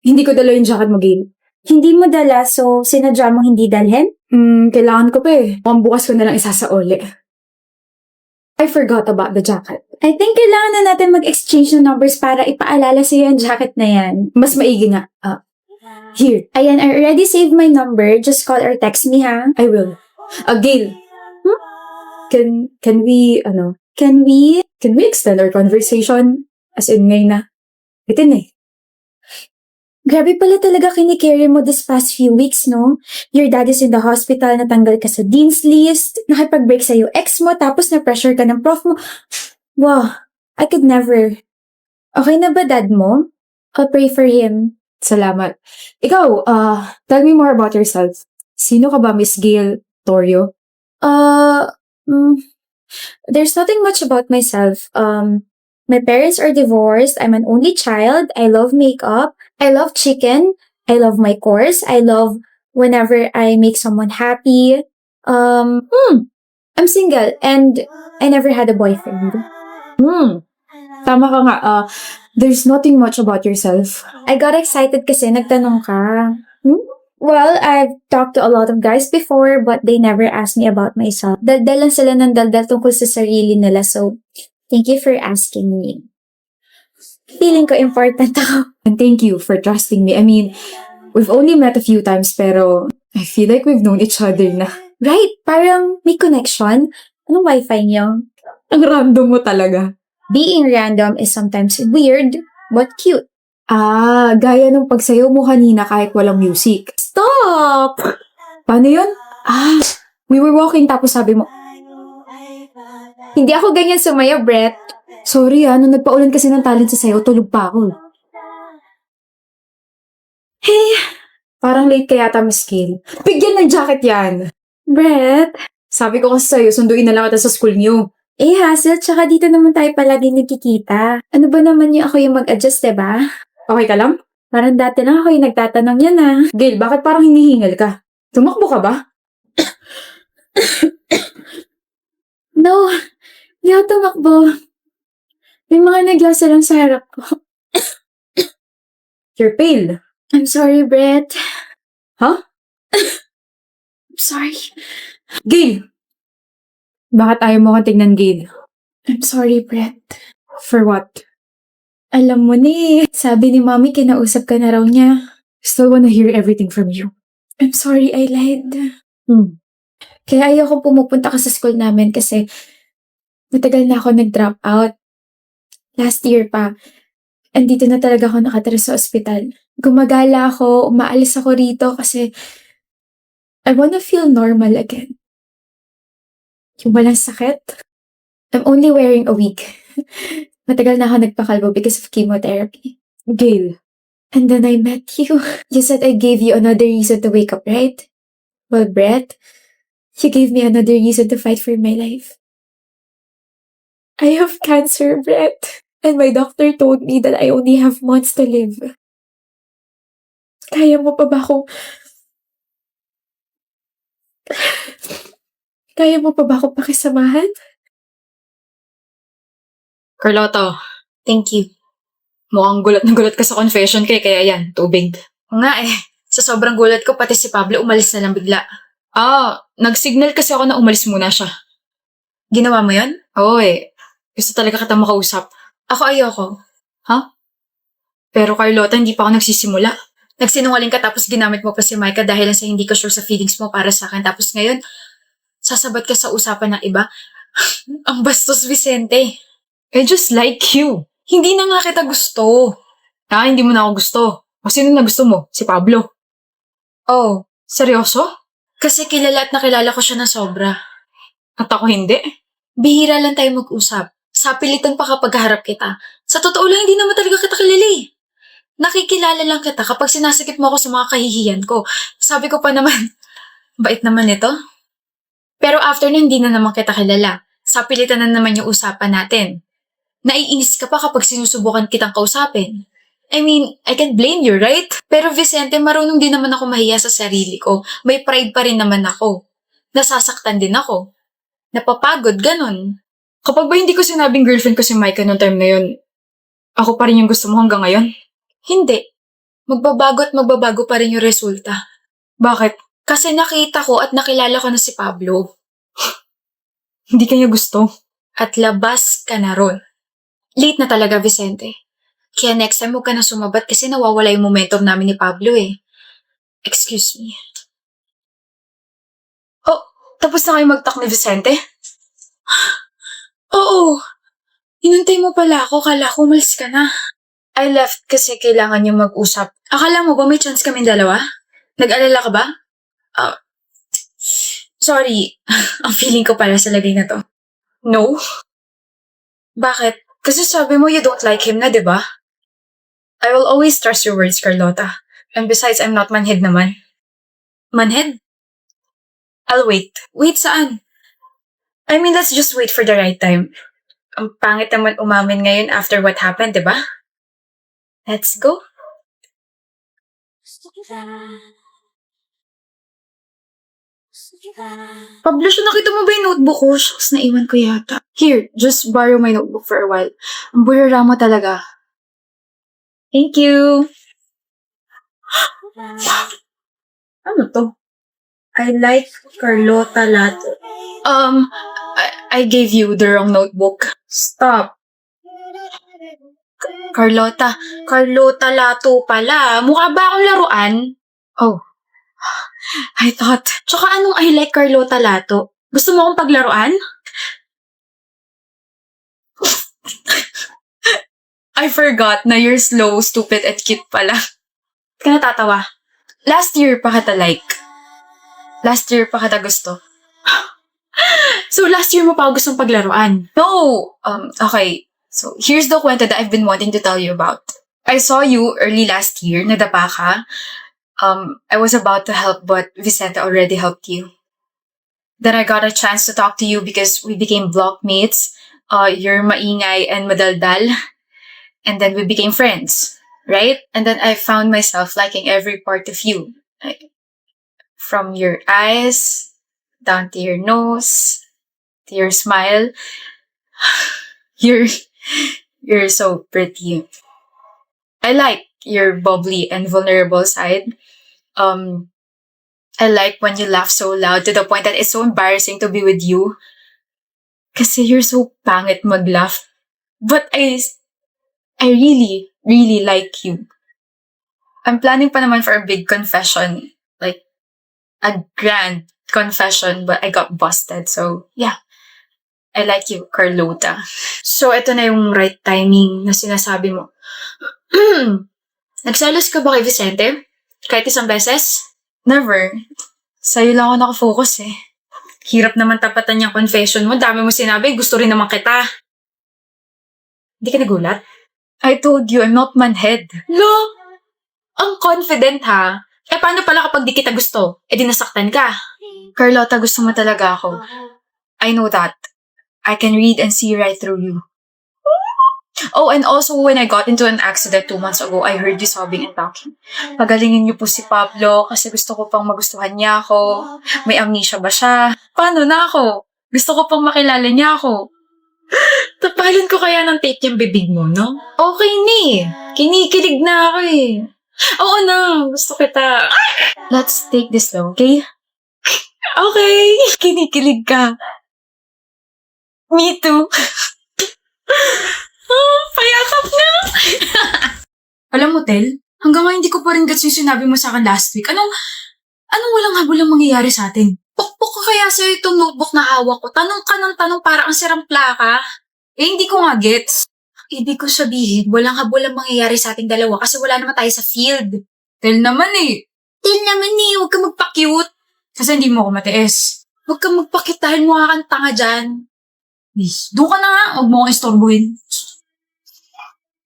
Hindi ko dala yung jacket mo, Gail. Hindi mo dala, so sinadya mong hindi dalhin? Kailangan ko pa eh. Mukhang bukas ko na lang isasaoli. I forgot about the jacket. I think kailangan na natin mag-exchange ng numbers para ipaalala sa'yo yung jacket na yan. Mas maigi nga. Here, Ayan, I already saved my number. Just call or text me, ha? I will. Gail. Can we, Can we? can we extend our conversation? As in, ngayon na. Bitin eh. Grabe pala talaga kinicarry mo this past few weeks, no? Your dad is in the hospital, natanggal ka sa dean's list, nakipag-break sa'yo ex mo, tapos na-pressure ka ng prof mo. Wow, I could never. Okay na ba dad mo? I'll pray for him. Salamat. Ikaw, tell me more about yourself. Sino ka ba, Miss Gail Torio? There's nothing much about myself. My parents are divorced. I'm an only child. I love makeup. I love chicken. I love my course. I love whenever I make someone happy. I'm single and I never had a boyfriend. Tama ka nga. There's nothing much about yourself. I got excited kasi nagtanong ka. Well, I've talked to a lot of guys before but they never asked me about myself. Daldal lang sila ng daldal tungkol sa sarili nila, so thank you for asking me. Feeling ko important ako. And thank you for trusting me. I mean, we've only met a few times pero I feel like we've known each other na. Right? Parang may connection. Anong wifi niyo? Ang random mo talaga. Being random is sometimes weird but cute. Gaya nung pagsayaw mo kanina kahit walang music. Stop! Paano yun? We were walking tapos sabi mo, Hindi ako ganyan sumaya, Brett. sorry nung nagpaulan kasi ng talent sa sayaw, tulog pa ako. Hey, Parang late ka yata, Miss Gail. Bigyan ng jacket yan! Brett. Sabi ko kasi sa'yo, sunduin na lang kita sa school niyo. Hassle, tsaka dito naman tayo palagi nagkikita. Ano ba naman yung ako yung mag-adjust, diba? Okay ka lang? Parang dati lang ako yung nagtatanong yan, Gail, bakit parang hinihingal ka? Tumakbo ka ba? No, hindi ako tumakbo. May mga naglasa lang sa harap ko. You're pale. I'm sorry, Brett. Huh? I'm sorry. Gail! Bakit ayaw mo kong tignan, Gail? I'm sorry, Brett. For what? Alam mo na sabi ni Mommy kinausap ka na raw niya. Still wanna hear everything from you. I'm sorry, I lied. Kaya ayaw kong pumupunta ka sa school namin kasi matagal na ako nag-drop out. Last year pa. Andito na talaga ako nakatira sa ospital. Gumagala ako, umaalis ako rito kasi I wanna feel normal again. Yung walang sakit. I'm only wearing a wig. Matagal na ako nagpakalbo because of chemotherapy. Gail. And then I met you. You said I gave you another reason to wake up, right? Well, Brett, you gave me another reason to fight for my life. I have cancer, Brett. And my doctor told me that I only have months to live. Kaya mo pa ba akong... Kaya mo pa ba akong pakisamahan? Carlota, Thank you. mukhang gulat na gulat ka sa confession kaya yan, tubig. O nga sa sobrang gulat ko, pati si Pablo umalis na lang bigla. Nag-signal kasi ako na umalis muna siya. Ginawa mo yon? Oo gusto talaga kita makausap. Ako ayoko. Pero Carlota, hindi pa ako nagsisimula. Nagsinungaling ka tapos ginamit mo pa si Micah dahil lang sa hindi ka sure sa feelings mo para sa akin. Tapos ngayon, sasabat ka sa usapan ng iba. Ang bastos, Vicente. Just like you. Hindi na nga kita gusto. Hindi mo na ako gusto. O sino na gusto mo? Si Pablo? Oh, Seryoso? kasi kilala at nakilala ko siya na sobra. At ako hindi? Bihira lang tayo mag-usap. Sapilitan pa kapag harap kita. Sa totoo lang, hindi naman talaga kita kilala. Nakikilala lang kita kapag sinasakit mo ako sa mga kahihiyan ko. Sabi ko pa naman, bait naman ito. Pero after na hindi na naman kita kilala. Sapilitan na naman yung usapan natin. Naiinis ka pa kapag sinusubukan kitang kausapin. I mean, I can't blame you, right? Pero Vicente, marunong din naman ako mahiya sa sarili ko. May pride pa rin naman ako. Nasasaktan din ako. Napapagod, ganun. Kapag ba hindi ko sinabing girlfriend ko si Micah noong time na yun, ako pa rin yung gusto mo hanggang ngayon? Hindi. magbabago at magbabago pa rin yung resulta. Bakit? Kasi nakita ko at nakilala ko na si Pablo. Hindi kanya gusto. At labas ka na ron. Late na talaga, Vicente. Kaya next time huwag ka na sumabat kasi nawawala yung momentum namin ni Pablo eh. Excuse me. Oh, tapos na kayo mag-talk ni Vicente? Oo. Inuntay mo pala ako. Kala ko umalis ka na. I left kasi kailangan niyo mag-usap. Akala mo ba may chance kaming dalawa? Nag-alala ka ba? Ah, sorry. Ang feeling ko pala sa lagay na to. No? Bakit? Kasi sabi mo you don't like him na, di ba? I will always trust your words, Carlota. And besides, I'm not manhid naman. Manhead? I'll wait. Wait, saan? I mean, let's just wait for the right time. Ang pangit naman umamin ngayon after what happened, di ba? Let's go. Pablo, nakita mo ba yung notebook ko? Shucks, naiwan ko yata. Here, just borrow my notebook for a while. Ang burara mo talaga. Thank you. Ano to? I like Carlota Lato. I gave you the wrong notebook. Stop. Carlota Lato pala. Mukha ba akong laruan? Oh. I thought, Tsaka anong I like Carlota Lato? Gusto mo akong paglaruan? I forgot na you're slow, stupid, and cute pala. Ba't ka natatawa? Last year pa kita like. Last year pa kita gusto. So last year mo pa ako gustong paglaruan. No! Okay. So, here's the kwento that I've been wanting to tell you about. I saw you early last year, nadapa ka. I was about to help but Vicente already helped you. Then I got a chance to talk to you because we became blockmates. You're maingay and madaldal. And then we became friends, right? And then I found myself liking every part of you. Like, from your eyes, down to your nose, to your smile. You're so pretty. I like your bubbly and vulnerable side. I like when you laugh so loud to the point that it's so embarrassing to be with you. Kasi you're so pangit mag-laugh. But I really, really like you. I'm planning pa naman for a big confession. Like, a grand confession, but I got busted. So, yeah. I like you, Carlota. So ito na yung right timing na sinasabi mo. Nagselos ka ba kay Vicente? Kahit isang beses? Never. Sa'yo lang ako nakafocus eh. Hirap naman tapatan yung confession mo. Dami mo sinabi, gusto rin naman kita. Hindi ka nagulat? I told you, I'm not manhead. Lo, ang confident ha. Eh paano pala kapag di kita gusto? Eh di nasaktan ka. Carlota, gusto mo talaga ako. I know that. I can read and see right through you. Oh, and also when I got into an accident 2 months ago, I heard you sobbing and talking. Pagalingin niyo po si Pablo kasi gusto ko pang magustuhan niya ako. May amnesia ba siya? Paano na ako? Gusto ko pang makilala niya ako. Tapalan ko kaya ng tape yung bibig mo, no? Okay ni. Kinikilig na ako eh. Oo na, gusto kita. Let's take this slow, okay? Okay. Kinikilig ka. Me too. Oh, payakap na. Alam mo, Tel, hanggang ngayon hindi ko pa rin gets yung sinabi mo sa akin last week. Anong walang habulang mangyayari sa atin? Pukpuk ko kaya sa'yo itong notebook na hawak ko. Tanong ka ng tanong para ang sirang plaka. Eh, hindi ko nga gets. Ibig ko sabihin, walang habulang mangyayari sa ating dalawa kasi wala naman tayo sa field. Tel naman eh. Tel naman eh, huwag ka magpa-cute. Kasi hindi mo ako matiis. Huwag ka magpa-cute dahil mukha kang tanga dyan. Please, doon ka na nga. Huwag mo akong istorbuhin.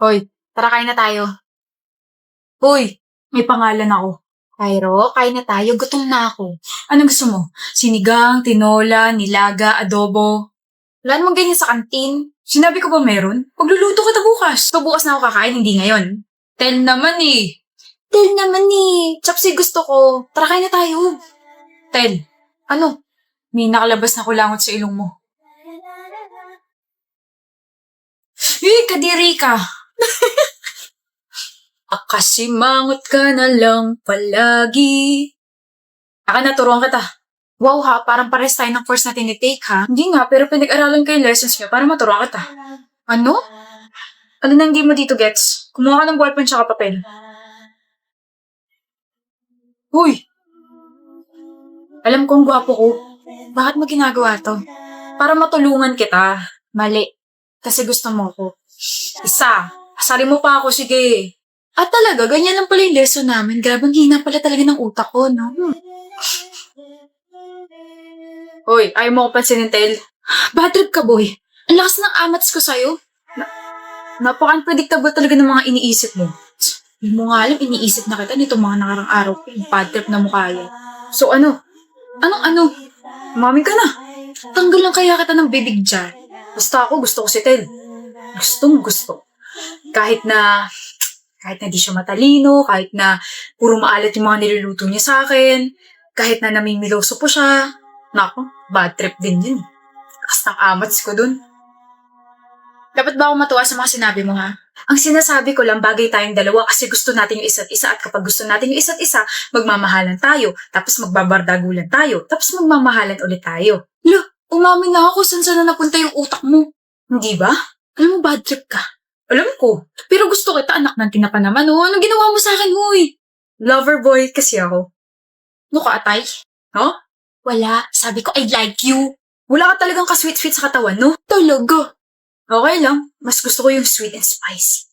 Hoy, tara kain na tayo. Hoy, may pangalan ako. Cairo, kain na tayo. Gutom na ako. Ano gusto mo? Sinigang, tinola, nilaga, adobo? Wala namang ganyan sa kantin. Sinabi ko ba meron? Pagluluto kita bukas. So bukas na ako kakain, hindi ngayon. Tel naman eh. Tel naman eh. Chapsi gusto ko. Tara kain na tayo. Tel, Ano? may nakalabas na kulangot sa ilong mo. Kadiri ka. Akasimangot ka na lang palagi. Naturuan kita. Wow ha, parang pares tayo ng course na tinitake ha. Hindi nga, pero pinag-aralan ko yung lessons niyo para maturuan kita. Ano? Ano nang hindi mo dito gets? Kumuha ka ng ballpen tsaka papel. Uy! Alam kong gwapo ko. Bakit mo ginagawa to? Para matulungan kita. Mali. Kasi gusto mo ko. Isa. Asarin mo pa ako, sige. At talaga, ganyan lang pala yung lesson namin. Grabe, ang hina pala talaga ng utak ko, no? Uy, ayaw mo ko pansinin, Tel. Bad trip ka, boy. Ang lakas ng amats ko sa'yo. Napaka-unpredictable talaga ng mga iniisip mo. Hindi mo nga alam, iniisip na kita nitong mga nakarang araw ko. Yung bad trip na mukha yan. So ano? Anong ano? Mami ka na. Tanggal lang kaya kita ng bibig dyan. Basta ako, gusto ko si Tel. Gustong gusto. Kahit na di siya matalino, kahit na puro maalat yung mga niluluto niya sa akin, kahit na namimiloso po siya. Nako, bad trip din yun. Lakas ng amats ko dun. Dapat ba ako matuwa sa mga sinabi mo, ha? Ang sinasabi ko lang, bagay tayong dalawa kasi gusto natin yung isa't isa at kapag gusto natin yung isa't isa, magmamahalan tayo, tapos magbabardagulan tayo, tapos magmamahalan ulit tayo. Lo, umamin na ako saan na napunta yung utak mo. Hindi ba? Alam mo, bad trip ka. Alam ko. Pero gusto kita, anak ng tina pa naman, oh. Anong ginawa mo sa akin, huy? Lover boy kasi ako. Ano ka, atay? Huh? Wala. Sabi ko, I like you. Wala ka talagang ka-sweet-sweet sa katawan, no? Talaga. Okay lang. Mas gusto ko yung sweet and spicy.